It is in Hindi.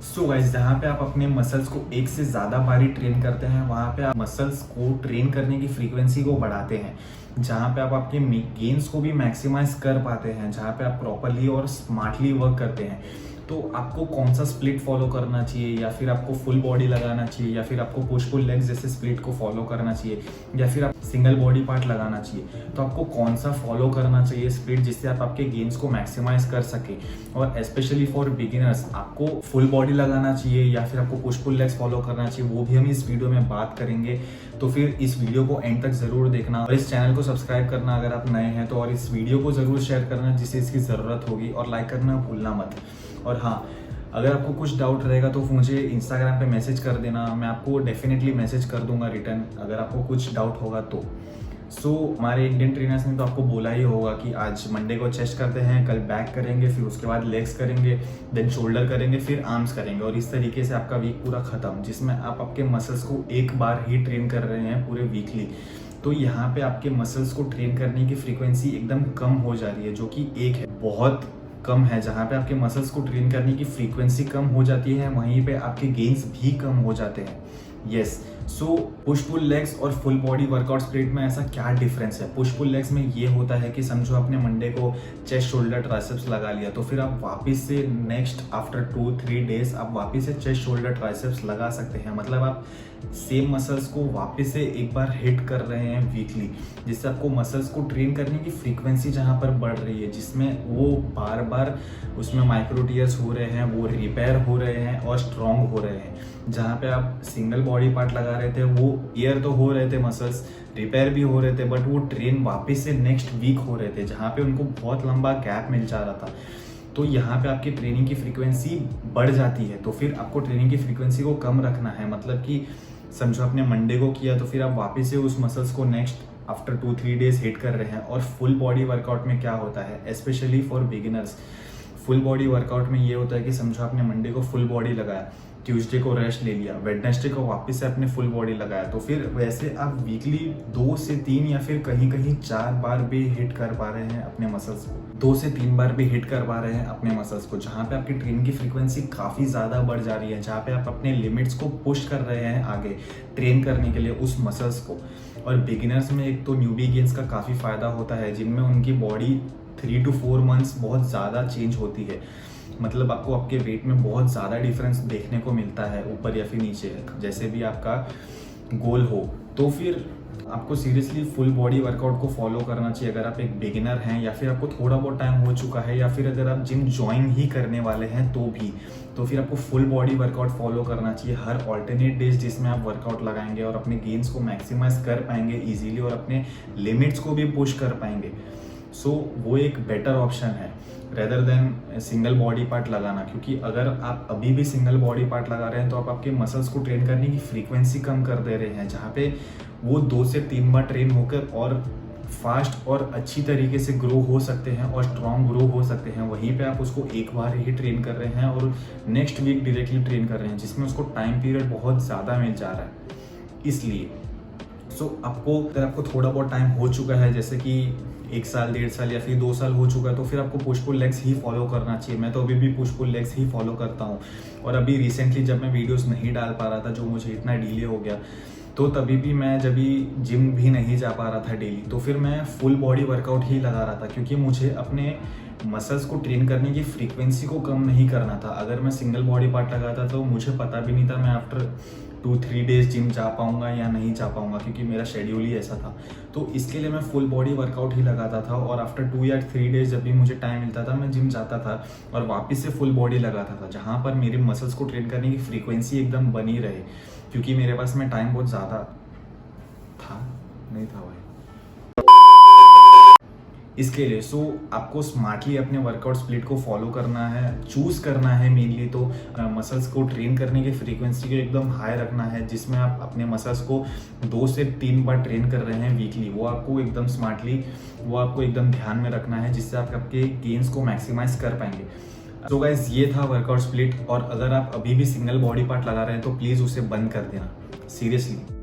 सो गाइस, जहाँ पे आप अपने मसल्स को एक से ज़्यादा बारी ट्रेन करते हैं, वहाँ पे आप मसल्स को ट्रेन करने की फ्रीक्वेंसी को बढ़ाते हैं। जहाँ पे आप आपके गेन्स को भी मैक्सिमाइज कर पाते हैं, जहाँ पे आप प्रॉपरली और स्मार्टली वर्क करते हैं। तो आपको कौन सा स्प्लिट फॉलो करना चाहिए, या फिर आपको फुल बॉडी लगाना चाहिए, या फिर आपको पुश पुल लेग्स जैसे स्प्लिट को फॉलो करना चाहिए, या फिर आप सिंगल बॉडी पार्ट लगाना चाहिए। तो आपको कौन सा फॉलो करना चाहिए स्प्लिट, जिससे आप आपके गेन्स को मैक्सिमाइज कर सके। और स्पेशली फॉर बिगिनर्स, आपको फुल बॉडी लगाना चाहिए या फिर आपको पुश पुल लेग्स फॉलो करना चाहिए, वो भी हम इस वीडियो में बात करेंगे। तो फिर इस वीडियो को एंड तक जरूर देखना, और इस चैनल को सब्सक्राइब करना अगर आप नए हैं तो, और इस वीडियो को जरूर शेयर करना जिससे इसकी ज़रूरत होगी, और लाइक करना भूलना मत। और हाँ, अगर आपको कुछ डाउट रहेगा तो मुझे इंस्टाग्राम पे मैसेज कर देना, मैं आपको डेफिनेटली मैसेज कर दूंगा रिटर्न अगर आपको कुछ डाउट होगा तो। हमारे इंडियन ट्रेनर्स ने तो आपको बोला ही होगा कि आज मंडे को चेस्ट करते हैं, कल बैक करेंगे, फिर उसके बाद लेग्स करेंगे, देन शोल्डर करेंगे, फिर आर्म्स करेंगे, और इस तरीके से आपका वीक पूरा खत्म, जिसमें आप आपके मसल्स को एक बार ही ट्रेन कर रहे हैं पूरे वीकली। तो यहाँ पे आपके मसल्स को ट्रेन करने की फ्रीक्वेंसी एकदम कम हो जा रही है, जो कि एक है बहुत कम है। जहाँ पे आपके मसल्स को ट्रेन करने की फ्रीक्वेंसी कम हो जाती है, वहीं पे आपके गेन्स भी कम हो जाते हैं। Yes, so push pull legs और फुल बॉडी वर्कआउट स्प्लिट में ऐसा क्या डिफरेंस है? पुश पुल लेग्स में ये होता है कि समझो आपने मंडे को चेस्ट शोल्डर ट्राइसेप्स लगा लिया, तो फिर आप वापस से नेक्स्ट आफ्टर 2-3 डेज आप वापस से चेस्ट शोल्डर ट्राइसेप्स लगा सकते हैं। मतलब आप सेम मसल्स को वापस से एक बार हिट कर रहे हैं वीकली, जिससे आपको मसल्स को ट्रेन करने की फ्रीक्वेंसी जहाँ पर बढ़ रही है, जिसमें वो बार बार उसमें माइक्रो टीयर्स हो रहे हैं, वो रिपेयर हो रहे हैं और स्ट्रॉन्ग हो रहे हैं। जहाँ पे आप सिंगल बॉडी पार्ट लगा रहे थे, वो ईयर तो हो रहे थे, मसल्स रिपेयर भी हो रहे थे, बट वो ट्रेन वापस से नेक्स्ट वीक हो रहे थे, जहाँ पे उनको बहुत लंबा गैप मिल जा रहा था। तो यहाँ पे आपकी ट्रेनिंग की फ्रीक्वेंसी बढ़ जाती है। तो फिर आपको ट्रेनिंग की फ्रीक्वेंसी को कम रखना है। मतलब कि समझो आपने मंडे को किया, तो फिर आप वापस से उस मसल्स को नेक्स्ट आफ्टर 2-3 डेज हिट कर रहे हैं। और फुल बॉडी वर्कआउट में क्या होता है, specially for beginners, full body workout में ये होता है कि समझो आपने मंडे को फुल बॉडी लगाया, ट्यूसडे को रेस्ट ले लिया, वेडनेसडे को वापस से आपने फुल बॉडी लगाया, तो फिर वैसे आप वीकली 2 से 3 या फिर कहीं कहीं 4 बार भी हिट कर पा रहे हैं अपने मसल्स को। 2 से 3 बार भी हिट कर पा रहे हैं अपने मसल्स को, जहाँ पे आपकी ट्रेनिंग की फ्रीक्वेंसी काफ़ी ज़्यादा बढ़ जा रही है, जहाँ पे आप अपने लिमिट्स को पुश कर रहे हैं आगे ट्रेन करने के लिए उस मसल्स को। और बिगिनर्स में एक तो न्यूबी गेन्स का काफ़ी फ़ायदा होता है, जिनमें उनकी बॉडी 3 to 4 मंथ्स बहुत ज़्यादा चेंज होती है। मतलब आपको आपके वेट में बहुत ज़्यादा डिफरेंस देखने को मिलता है, ऊपर या फिर नीचे, जैसे भी आपका गोल हो। तो फिर आपको सीरियसली फुल बॉडी वर्कआउट को फॉलो करना चाहिए अगर आप एक बिगिनर हैं, या फिर आपको थोड़ा बहुत टाइम हो चुका है, या फिर अगर आप जिम ज्वाइन ही करने वाले हैं तो भी। तो फिर आपको फुल बॉडी वर्कआउट फॉलो करना चाहिए हर ऑल्टरनेट डेज, जिसमें आप वर्कआउट लगाएंगे और अपने गेन्स को मैक्सिमाइज कर पाएंगे इजीली, और अपने लिमिट्स को भी पुश कर पाएंगे। वो एक बेटर ऑप्शन है rather than single body part लगाना। क्योंकि अगर आप अभी भी सिंगल बॉडी पार्ट लगा रहे हैं, तो आप आपके मसल्स को ट्रेन करने की फ्रीक्वेंसी कम कर दे रहे हैं, जहाँ पे वो 2 से 3 बार ट्रेन होकर और फास्ट और अच्छी तरीके से ग्रो हो सकते हैं और स्ट्रॉन्ग ग्रो हो सकते हैं। वहीं पे आप उसको एक बार ही ट्रेन कर रहे हैं और नेक्स्ट वीक डायरेक्टली ट्रेन कर रहे हैं, जिसमें उसको टाइम पीरियड बहुत ज़्यादा मिल जा रहा है। इसलिए आपको अगर आपको थोड़ा बहुत टाइम हो चुका है, जैसे कि 1 साल, 1.5 साल या फिर 2 साल हो चुका है, तो फिर आपको पुश पुल लेग्स ही फॉलो करना चाहिए। मैं तो अभी भी पुश पुल लेग्स ही फॉलो करता हूँ। और अभी रिसेंटली जब मैं वीडियोस नहीं डाल पा रहा था, जो मुझे इतना डिले हो गया, तो तभी भी मैं जब भी जिम भी नहीं जा पा रहा था डेली, तो फिर मैं फुल बॉडी वर्कआउट ही लगा रहा था, क्योंकि मुझे अपने मसल्स को ट्रेन करने की फ्रीक्वेंसी को कम नहीं करना था। अगर मैं सिंगल बॉडी पार्ट लगाता तो मुझे पता भी नहीं था मैं आफ्टर 2-3 डेज जिम जा पाऊंगा या नहीं जा पाऊंगा, क्योंकि मेरा शेड्यूल ही ऐसा था। तो इसके लिए मैं फुल बॉडी वर्कआउट ही लगाता था, और आफ्टर 2 या 3 डेज जब भी मुझे टाइम मिलता था, मैं जिम जाता था और वापस से फुल बॉडी लगाता था, जहाँ पर मेरे मसल्स को ट्रेन करने की फ्रीक्वेंसी एकदम बनी रहे। क्योंकि मेरे पास में टाइम बहुत ज़्यादा था, नहीं था भाई, इसके लिए। आपको स्मार्टली अपने वर्कआउट स्प्लिट को फॉलो करना है, चूज करना है मेनली। तो मसल्स को ट्रेन करने की फ्रीक्वेंसी को एकदम हाई रखना है, जिसमें आप अपने मसल्स को 2 से 3 बार ट्रेन कर रहे हैं वीकली। वो आपको एकदम स्मार्टली, वो आपको एकदम ध्यान में रखना है, जिससे आप आपके गेन्स को मैक्सिमाइज कर पाएंगे। तो गाइज, ये था वर्कआउट स्प्लिट। और अगर आप अभी भी सिंगल बॉडी पार्ट लगा रहे हैं तो प्लीज़ उसे बंद कर देना, सीरियसली।